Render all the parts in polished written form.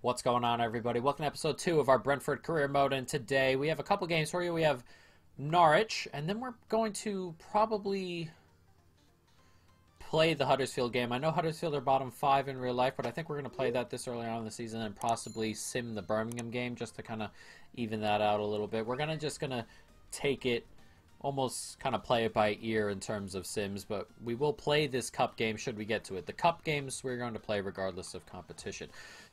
What's going on, everybody? Welcome to episode 2 of our Brentford career mode, and today we have a couple games for you. We have Norwich, and then we're going to probably play the Huddersfield game. I know Huddersfield are bottom 5 in real life, but I think we're going to play that this early on in the season and possibly sim the Birmingham game just to kind of even that out a little bit. We're just going to take it, almost kind of play it by ear in terms of sims, but we will play this cup game should we get to it. The cup games we're going to play regardless of competition.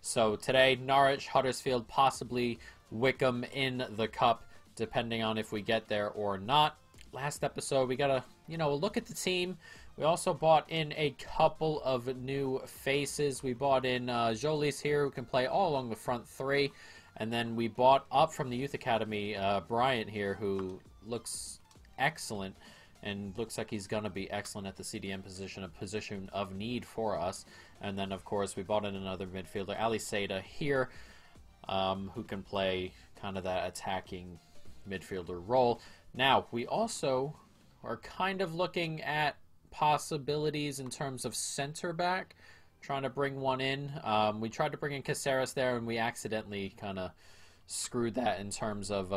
So today, Norwich, Huddersfield, possibly Wickham in the cup, depending on if we get there or not. Last episode, we got to, look at the team. We also bought in a couple of new faces. We bought in Jolis here, who can play all along the front three. And then we bought up from the Youth Academy, Bryant here, who looks excellent and looks like he's going to be excellent at the CDM position, a position of need for us. And then, of course, we bought in another midfielder, Ali Seda here, who can play kind of that attacking midfielder role. Now, we also are kind of looking at possibilities in terms of center back, trying to bring one in. We tried to bring in Caceres there, and we accidentally kind of screwed that in terms of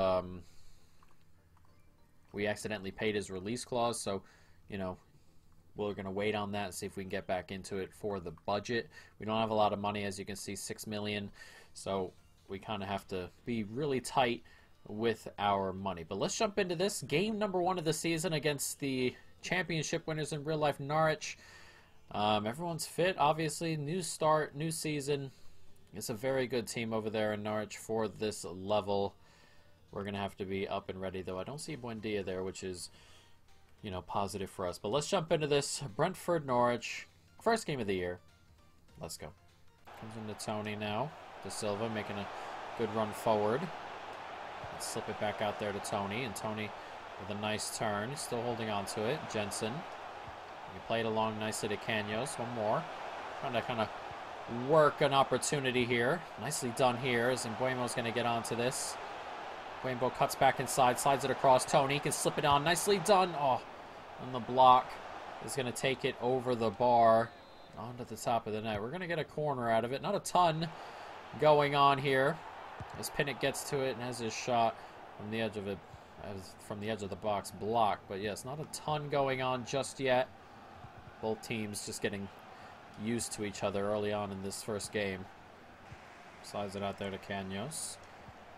we accidentally paid his release clause, so we're going to wait on that and see if we can get back into it for the budget. We don't have a lot of money, as you can see, 6 million, so we kind of have to be really tight with our money. But let's jump into this game number 1 of the season against the championship winners in real life, Norwich. Everyone's fit, obviously. New start, new season. It's a very good team over there in Norwich for this level. We're going to have to be up and ready, though. I don't see Buendia there, which is, positive for us. But let's jump into this. Brentford, Norwich. First game of the year. Let's go. Comes into Tony now. De Silva making a good run forward. Let's slip it back out there to Tony. And Tony with a nice turn. Still holding on to it. Jensen. He played along nicely to Canos. One more. Trying to kind of work an opportunity here. Nicely done here. As Mbuemo's going to get onto this. Mbuemo cuts back inside, slides it across. Tony can slip it on. Nicely done. Oh, and the block is going to take it over the bar onto the top of the net. We're going to get a corner out of it. Not a ton going on here as Pinnock gets to it and has his shot from the edge of it, from the edge of the box blocked. But yes, not a ton going on just yet. Both teams just getting used to each other early on in this first game. Slides it out there to Canos.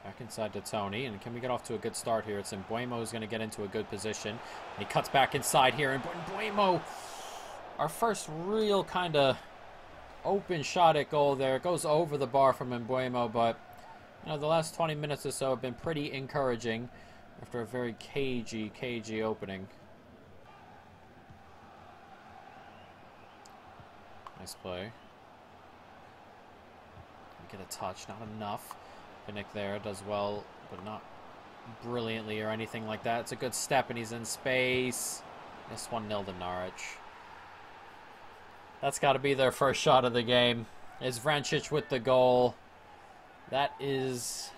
Back inside to Tony, and can we get off to a good start here? It's Mbuemo who's going to get into a good position. And he cuts back inside here, and Mbuemo, our first real kind of open shot at goal there. It goes over the bar from Mbuemo, but the last 20 minutes or so have been pretty encouraging after a very cagey opening. Nice play. We get a touch, not enough. Pinnock there does well, but not brilliantly or anything like that. It's a good step, and he's in space. It's 1-0 to Norwich. That's got to be their first shot of the game. Is Vrancic with the goal. That is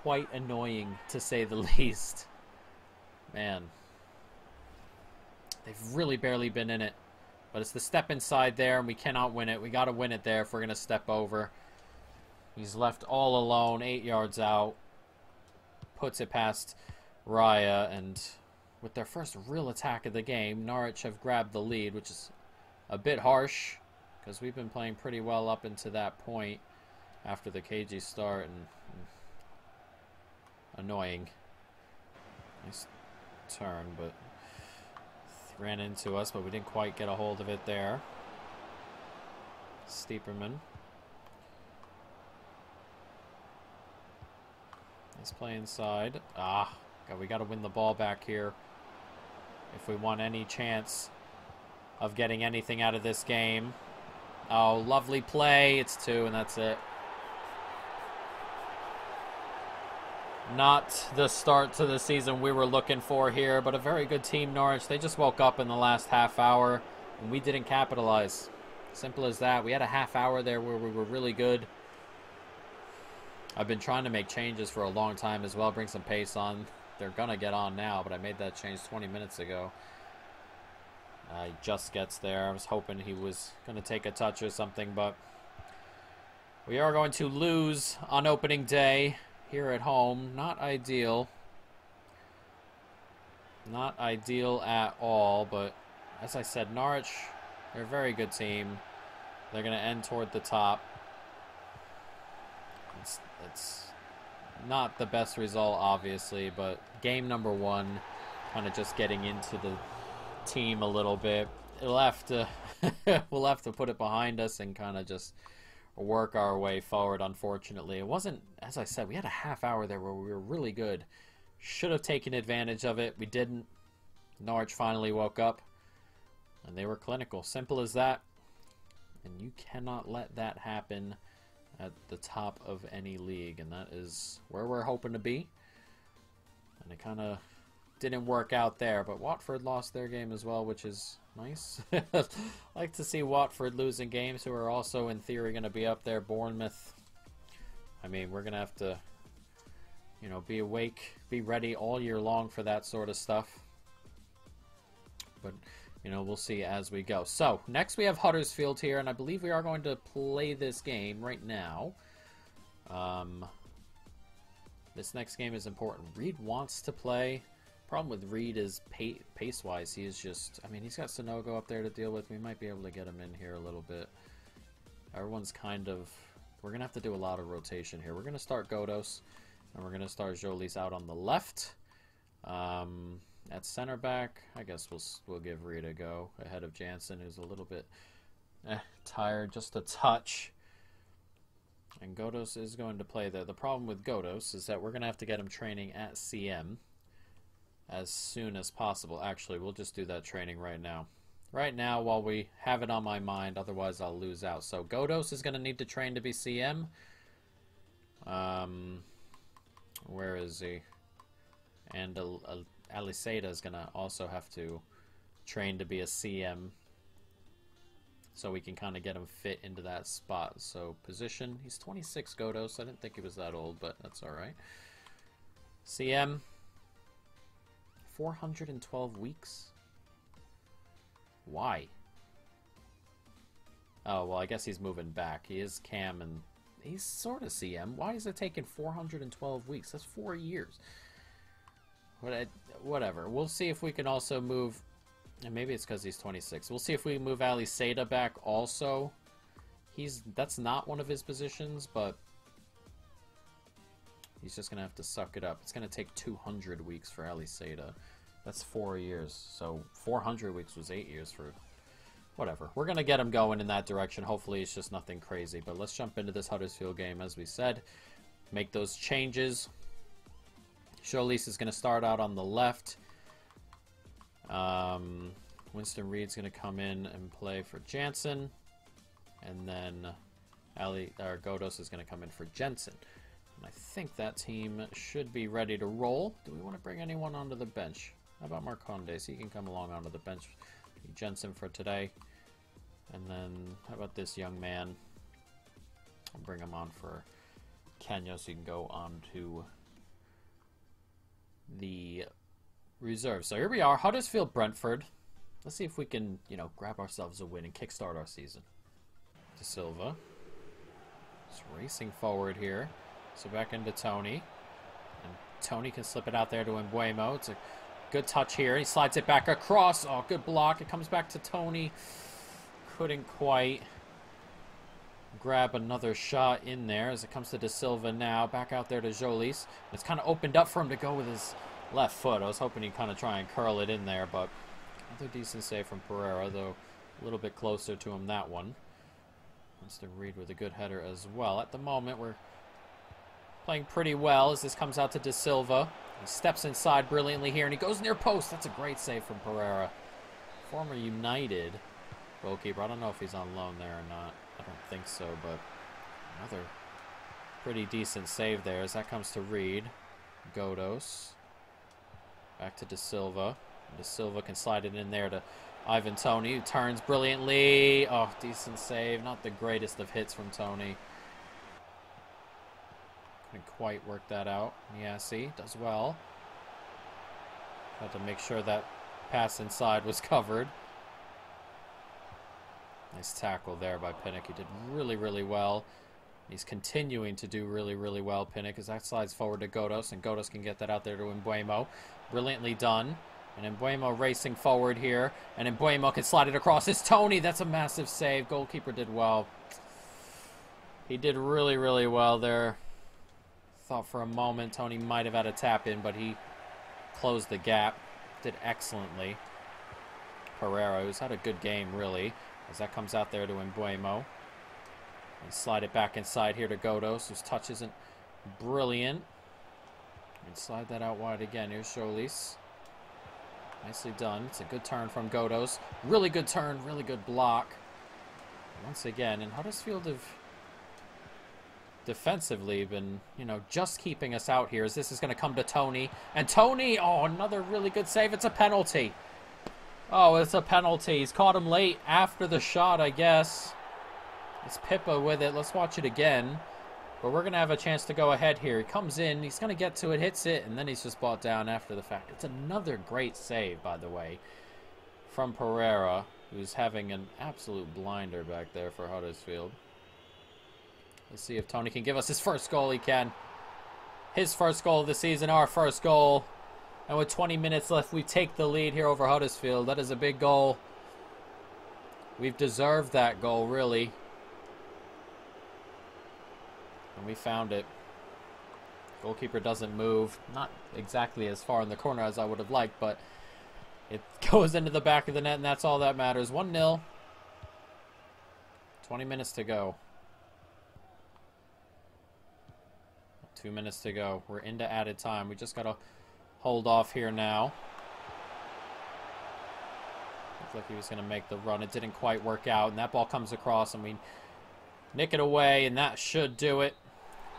quite annoying, to say the least. Man. They've really barely been in it. But it's the step inside there, and we cannot win it. We got to win it there if we're going to step over. He's left all alone, 8 yards out. Puts it past Raya, and with their first real attack of the game, Norwich have grabbed the lead, which is a bit harsh, because we've been playing pretty well up into that point after the cagey start, and annoying. Nice turn, but ran into us, but we didn't quite get a hold of it there. Steeperman. Let's play inside. God, we got to win the ball back here if we want any chance of getting anything out of this game. Oh, lovely play. It's 2, and that's it. Not the start to the season we were looking for here, but a very good team, Norwich. They just woke up in the last half hour, and we didn't capitalize. Simple as that. We had a half hour there where we were really good. I've been trying to make changes for a long time as well, bring some pace on. They're going to get on now, but I made that change 20 minutes ago. He just gets there. I was hoping he was going to take a touch or something, but We are going to lose on opening day here at home. Not ideal. Not ideal at all, but as I said, Norwich, they're a very good team. They're going to end toward the top. It's not the best result, obviously, but game number one, kind of just getting into the team a little bit. We'll have to put it behind us and kind of just work our way forward. Unfortunately, it wasn't, as I said, we had a half hour there where we were really good. Should have taken advantage of it. We didn't. Norwich finally woke up, and they were clinical. Simple as that. And you cannot let that happen at the top of any league, and that is where we're hoping to be. And it kind of didn't work out there, but Watford lost their game as well, which is nice. Like to see Watford losing games, who are also in theory going to be up there. Bournemouth, I mean, we're going to have to, you know, be awake, be ready all year long for that sort of stuff. But, you know, we'll see as we go. So, next we have Huddersfield here, and I believe we are going to play this game right now. This next game is important. Reed wants to play. Problem with Reed is pace-wise, he is just, I mean, he's got Sonogo up there to deal with. We might be able to get him in here a little bit. Everyone's kind of, we're going to have to do a lot of rotation here. We're going to start Godos, and we're going to start Jolis out on the left. At center back, I guess we'll give Reed a go ahead of Jansen, who's a little bit tired, just a touch. And Godos is going to play there. The problem with Godos is that we're going to have to get him training at CM as soon as possible. Actually, we'll just do that training right now. Right now, while we have it on my mind, otherwise I'll lose out. So Godos is going to need to train to be CM. Where is he? And Aliseda is going to also have to train to be a CM, so we can kind of get him fit into that spot. So position, he's 26, Godos. I didn't think he was that old, but that's all right. CM, 412 weeks. Why? Oh, well, I guess he's moving back. He is Cam, and he's sort of CM. Why is it taking 412 weeks? That's 4 years. Whatever. We'll see if we can also move, and maybe it's because he's 26. We'll see if we can move Ali Seda back also. That's not one of his positions, but he's just going to have to suck it up. It's going to take 200 weeks for Ali Seda. That's 4 years. So 400 weeks was 8 years for whatever. We're going to get him going in that direction. Hopefully it's just nothing crazy. But let's jump into this Huddersfield game, as we said. Make those changes. Jolis is going to start out on the left. Winston Reed's going to come in and play for Jansen. And then Godos is going to come in for Jensen. And I think that team should be ready to roll. Do we want to bring anyone onto the bench? How about Marcondes? He can come along onto the bench. Jensen for today. And then how about this young man? I'll bring him on for Kenya so you can go on to the reserve. So here we are, Huddersfield Brentford. Let's see if we can, you know, grab ourselves a win and kickstart our season. De Silva. Just racing forward here. So back into Tony. And Tony can slip it out there to Mbuemo. It's a good touch here. He slides it back across. Oh, good block. It comes back to Tony. Couldn't quite grab another shot in there as it comes to De Silva now. Back out there to Jolis. It's kind of opened up for him to go with his left foot. I was hoping he'd kind of try and curl it in there, but another decent save from Pereira, though a little bit closer to him that one. Winston Reed with a good header as well. At the moment, we're playing pretty well as this comes out to De Silva. He steps inside brilliantly here, and he goes near post. That's a great save from Pereira. Former United goalkeeper. I don't know if he's on loan there or not. I don't think so, but another pretty decent save there as that comes to Reed. Godos. Back to De Silva. De Silva can slide it in there to Ivan Toney, who turns brilliantly. Oh, decent save. Not the greatest of hits from Toney. Couldn't quite work that out. Niassi does well. Had to make sure that pass inside was covered. Nice tackle there by Pinnock. He did really, really well. He's continuing to do really, really well, Pinnock, as that slides forward to Godos, and Godos can get that out there to Mbuemo. Brilliantly done. And Mbuemo racing forward here, and Mbuemo can slide it across. It's Tony. That's a massive save. Goalkeeper did well. He did really, really well there. Thought for a moment Tony might have had a tap in, but he closed the gap. Did excellently. Pereira, who's had a good game, really, as that comes out there to Mbuemo. And slide it back inside here to Godos, whose touch isn't brilliant. And slide that out wide again. Here's Jolis. Nicely done. It's a good turn from Godos. Really good turn, really good block. Once again, and Huddersfield have defensively been, you know, just keeping us out here, as this is going to come to Tony. And Tony, oh, another really good save. It's a penalty. Oh, it's a penalty. He's caught him late after the shot, I guess. It's Pippa with it. Let's watch it again. But we're going to have a chance to go ahead here. He comes in. He's going to get to it, hits it, and then he's just brought down after the fact. It's another great save, by the way, from Pereira, who's having an absolute blinder back there for Huddersfield. Let's see if Tony can give us his first goal. He can. His first goal of the season, our first goal. And with 20 minutes left, we take the lead here over Huddersfield. That is a big goal. We've deserved that goal, really. And we found it. Goalkeeper doesn't move. Not exactly as far in the corner as I would have liked, but it goes into the back of the net, and that's all that matters. 1-0. 20 minutes to go. 2 minutes to go. We're into added time. We just got to hold off here now. Looked like he was going to make the run. It didn't quite work out, and that ball comes across, and we nick it away, and that should do it.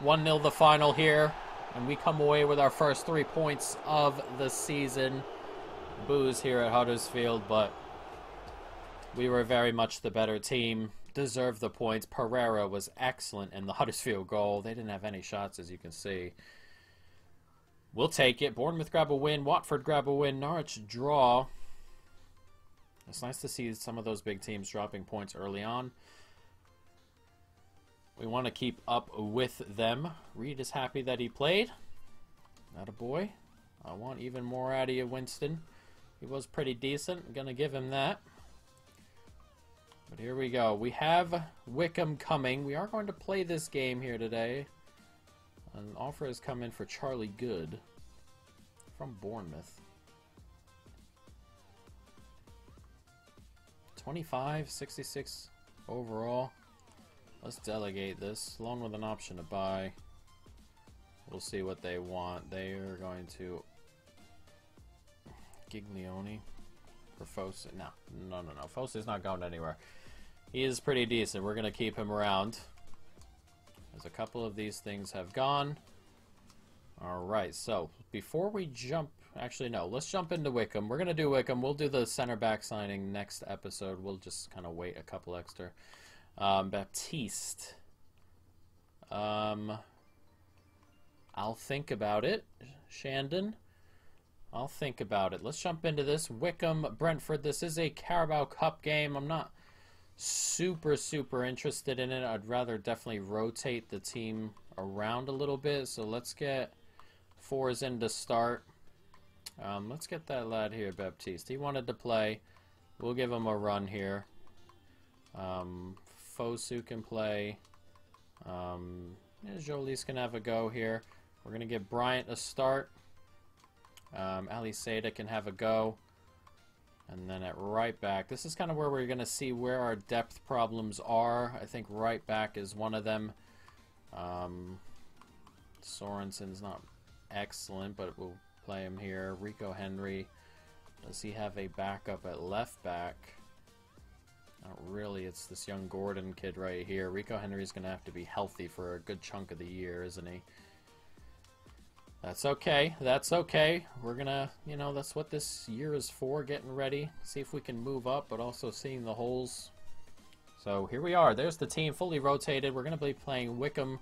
1-0 the final here, and we come away with our first 3 points of the season. Boos here at Huddersfield, but we were very much the better team. Deserved the points. Pereira was excellent in the Huddersfield goal. They didn't have any shots, as you can see. We'll take it. Bournemouth grab a win. Watford grab a win. Norwich draw. It's nice to see some of those big teams dropping points early on. We want to keep up with them. Reed is happy that he played. Attaboy. I want even more out of you, Winston. He was pretty decent. I'm going to give him that. But here we go. We have Wickham coming. We are going to play this game here today. An offer has come in for Charlie Good from Bournemouth. 25, 66 overall. Let's delegate this, along with an option to buy. We'll see what they want. They are going to Giglioni or Fosu. No. Fosu's not going anywhere. He is pretty decent. We're going to keep him around, as a couple of these things have gone. Alright, so before we jump... Actually, no. Let's jump into Wickham. We're going to do Wickham. We'll do the center back signing next episode. We'll just kind of wait a couple extra. Baptiste. I'll think about it. Shandon. I'll think about it. Let's jump into this. Wickham, Brentford. This is a Carabao Cup game. I'm not super interested in it. I'd rather definitely rotate the team around a little bit. So let's get fours in to start. Let's get that lad here, Baptiste. He wanted to play. We'll give him a run here. Fosu can play. Jolis can have a go here. We're going to give Bryant a start. Ali Seda can have a go. And then at right back, this is kind of where we're going to see where our depth problems are. I think right back is one of them. Sorensen's not excellent, but we'll play him here. Rico Henry, does he have a backup at left back? Not really. It's this young Gordon kid right here. Rico Henry's going to have to be healthy for a good chunk of the year, isn't he? That's okay. That's okay. We're going to, you know, that's what this year is for, getting ready. See if we can move up, but also seeing the holes. So here we are. There's the team fully rotated. We're going to be playing Wickham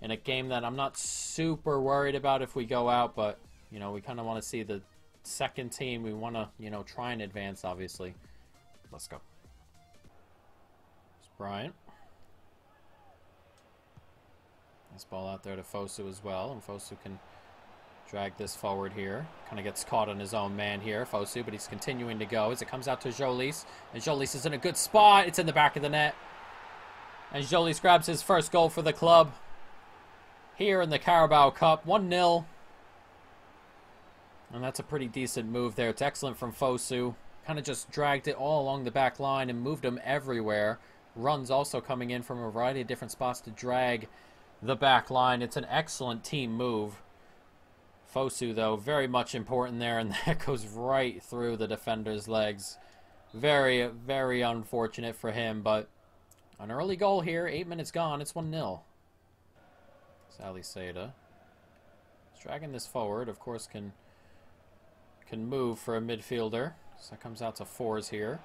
in a game that I'm not super worried about if we go out, but, you know, we kind of want to see the second team. We want to, you know, try and advance, obviously. Let's go. It's Bryant. Nice ball out there to Fosu as well, and Fosu can drag this forward here. Kind of gets caught on his own man here, Fosu, but he's continuing to go as it comes out to Jolis. And Jolis is in a good spot. It's in the back of the net. And Jolis grabs his first goal for the club here in the Carabao Cup. 1-0. And that's a pretty decent move there. It's excellent from Fosu. Kind of just dragged it all along the back line and moved him everywhere. Runs also coming in from a variety of different spots to drag the back line. It's an excellent team move. Fosu, though, very much important there, and that goes right through the defender's legs. Very, very unfortunate for him, but an early goal here. 8 minutes gone. It's 1-0. Sally Seda. Dragging this forward, of course, can move for a midfielder. So that comes out to Fours here.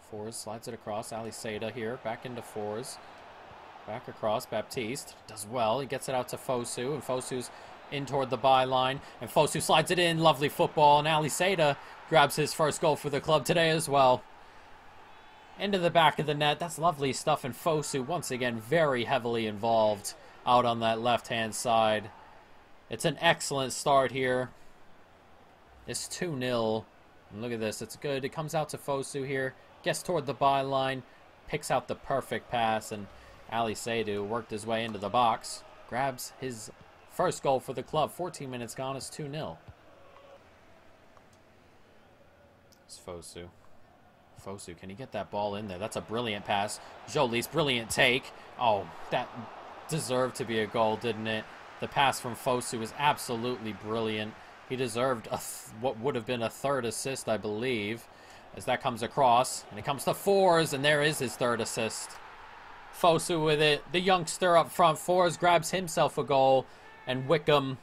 Fours slides it across. Ali Seda here, back into Fours. Back across, Baptiste does well. He gets it out to Fosu, and Fosu's in toward the byline. And Fosu slides it in. Lovely football, and Ali Seda grabs his first goal for the club today as well. Into the back of the net. That's lovely stuff, and Fosu, once again, very heavily involved out on that left-hand side. It's an excellent start here. It's 2-0. And look at this. It's good. It comes out to Fosu here. Gets toward the byline. Picks out the perfect pass. And Ali Seydu worked his way into the box. Grabs his first goal for the club. 14 minutes gone. It's 2-0. It's Fosu. Fosu, can he get that ball in there? That's a brilliant pass. Jolis, brilliant take. Oh, that deserved to be a goal, didn't it? The pass from Fosu was absolutely brilliant. He deserved what would have been a third assist, I believe, as that comes across. And it comes to Fours, and there is his third assist. Fosu with it. The youngster up front. Fours grabs himself a goal, and Wickham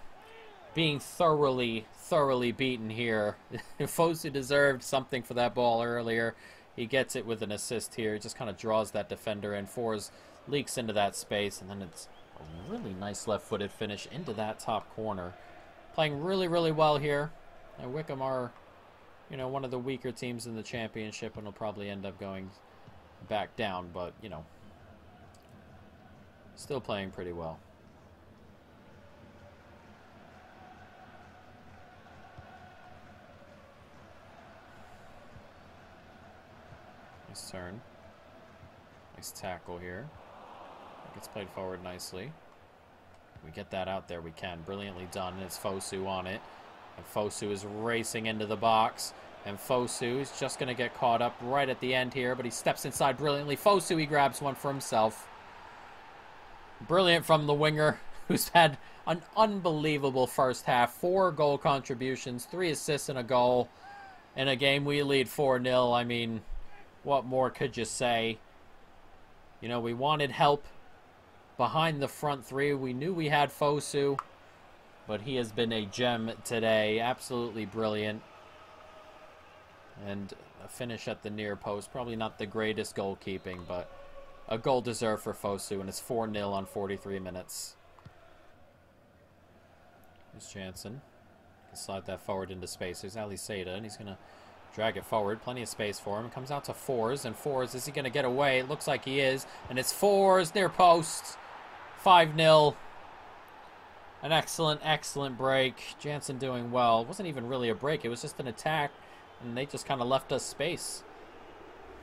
being thoroughly beaten here. Fosu deserved something for that ball earlier. He gets it with an assist here. He just kind of draws that defender in. Fours leaks into that space, and then it's a really nice left-footed finish into that top corner. Playing really, really well here. And Wickham are, you know, one of the weaker teams in the championship and will probably end up going back down, but, you know, still playing pretty well. Nice turn. Nice tackle here. Gets played forward nicely. We get that out there. We can. Brilliantly done. And it's Fosu on it. And Fosu is racing into the box. And Fosu is just going to get caught up right at the end here. But he steps inside brilliantly. Fosu, he grabs one for himself. Brilliant from the winger, who's had an unbelievable first half. 4 goal contributions, 3 assists and a goal. In a game we lead 4-0. I mean, what more could you say? You know, we wanted help behind the front three. We knew we had Fosu, but he has been a gem today. Absolutely brilliant. And a finish at the near post. Probably not the greatest goalkeeping, but a goal deserved for Fosu, and it's 4-0 on 43 minutes. Here's Jansen. Can slide that forward into space. There's Ali Seda, and he's going to drag it forward. Plenty of space for him. Comes out to Fours, and Fours, is he going to get away? It looks like he is, and it's Fours near post. 5-0. An excellent break. Jansen doing well. It wasn't even really a break. It was just an attack, and they just kind of left us space.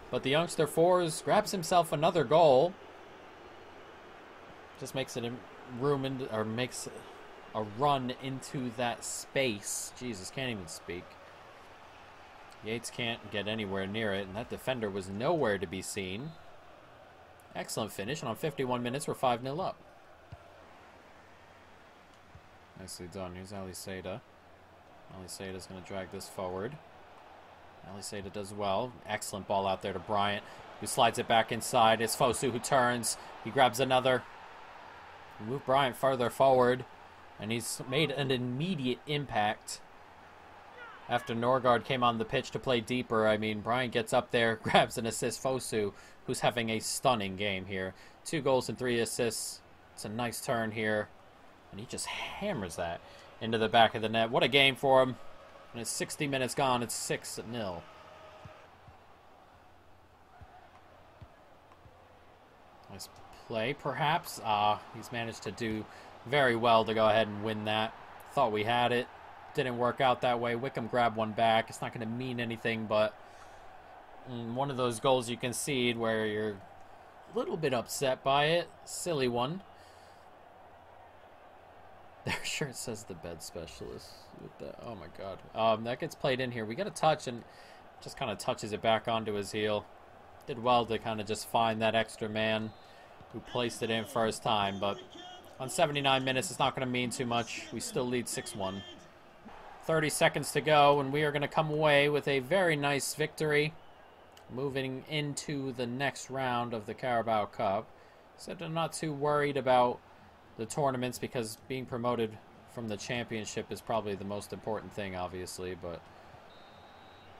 But the youngster Fours grabs himself another goal. Just makes it makes a run into that space. Jesus, can't even speak. Yates can't get anywhere near it, and that defender was nowhere to be seen. Excellent finish, and on 51 minutes, we're 5-0 up. Nicely done. Here's Ali Seda. Ali Seda's going to drag this forward. Ali Seda does well. Excellent ball out there to Bryant, who slides it back inside. It's Fosu who turns. He grabs another. We move Bryant further forward, and he's made an immediate impact. After Norgard came on the pitch to play deeper, I mean, Bryant gets up there, grabs an assist. Fosu, who's having a stunning game here. 2 goals and 3 assists. It's a nice turn here. And he just hammers that into the back of the net. What a game for him. And it's 60 minutes gone. It's 6-0. Nice play, perhaps. He's managed to do very well to go ahead and win that. Thought we had it. Didn't work out that way. Wickham grabbed one back. It's not going to mean anything, but one of those goals you concede where you're a little bit upset by it. Silly one. Their shirt says the bed specialist. Oh my god. That gets played in here. We get a touch and just kind of touches it back onto his heel. Did well to kind of just find that extra man who placed it in first time, but on 79 minutes, it's not going to mean too much. We still lead 6-1. 30 seconds to go, and we are going to come away with a very nice victory. Moving into the next round of the Carabao Cup. Except I'm not too worried about the tournaments because being promoted from the championship is probably the most important thing, obviously, but,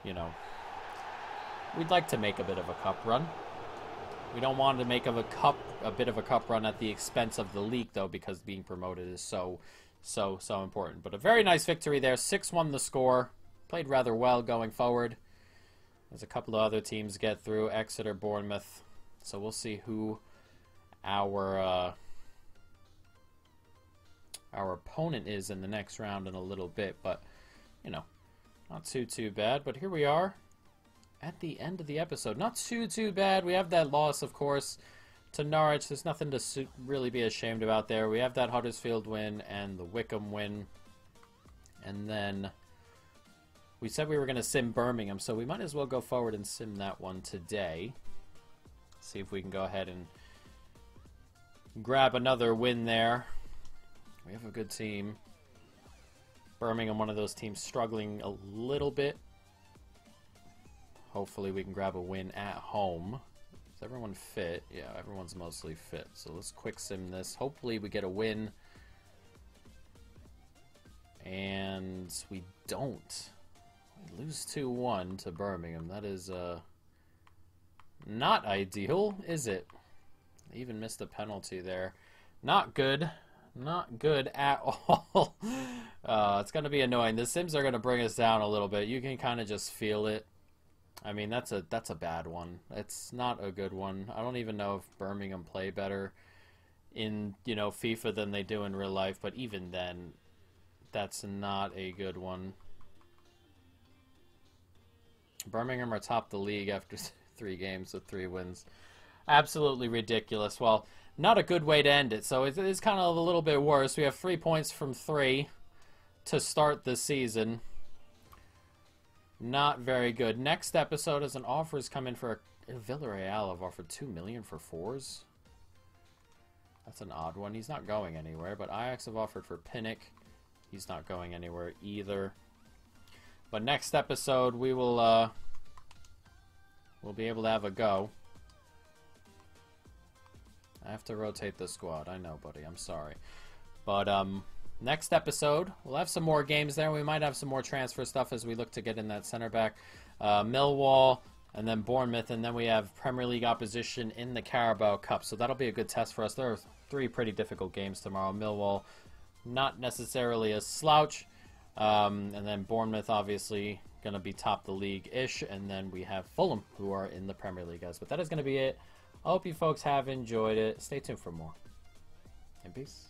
you know, we'd like to make a bit of a cup run. We don't want to make a bit of a cup run at the expense of the league, though, because being promoted is so important. But a very nice victory there. 6-1 the score. Played rather well going forward. As a couple of other teams get through, Exeter, Bournemouth. So we'll see who our opponent is in the next round in a little bit. But, you know, not too bad. But here we are at the end of the episode. Not too bad. We have that loss, of course, to Norwich. There's nothing to really be ashamed about there. We have that Huddersfield win and the Wickham win. And then we said we were going to sim Birmingham, so we might as well go forward and sim that one today. See if we can go ahead and grab another win there. We have a good team. Birmingham, one of those teams struggling a little bit. Hopefully we can grab a win at home. Is everyone fit? Yeah, everyone's mostly fit. So let's quick sim this. Hopefully we get a win. And we don't. We lose 2-1 to Birmingham. That is not ideal, is it? They even missed a penalty there. Not good. Not good at all. It's going to be annoying. The Sims are going to bring us down a little bit. You can kind of just feel it. I mean, that's a bad one. It's not a good one. I don't even know if Birmingham play better in, you know, FIFA than they do in real life, but even then, that's not a good one. Birmingham are top the league after 3 games with 3 wins. Absolutely ridiculous. Well, not a good way to end it, so it's kind of a little bit worse. We have 3 points from 3 to start the season. Not very good. Next episode is an offer has come in for Villarreal have offered $2 million for 4s. That's an odd one. He's not going anywhere, but Ajax have offered for Pinnock. He's not going anywhere either. But next episode we will we'll be able to have a go. I have to rotate the squad. I know, buddy. I'm sorry. But next episode, we'll have some more games there. We might have some more transfer stuff as we look to get in that center back. Millwall, and then Bournemouth, and then we have Premier League opposition in the Carabao Cup. So that'll be a good test for us. There are 3 pretty difficult games tomorrow. Millwall, not necessarily a slouch. And then Bournemouth, obviously, going to be top the league-ish. And then we have Fulham, who are in the Premier League, guys. But that is going to be it. I hope you folks have enjoyed it. Stay tuned for more. And peace.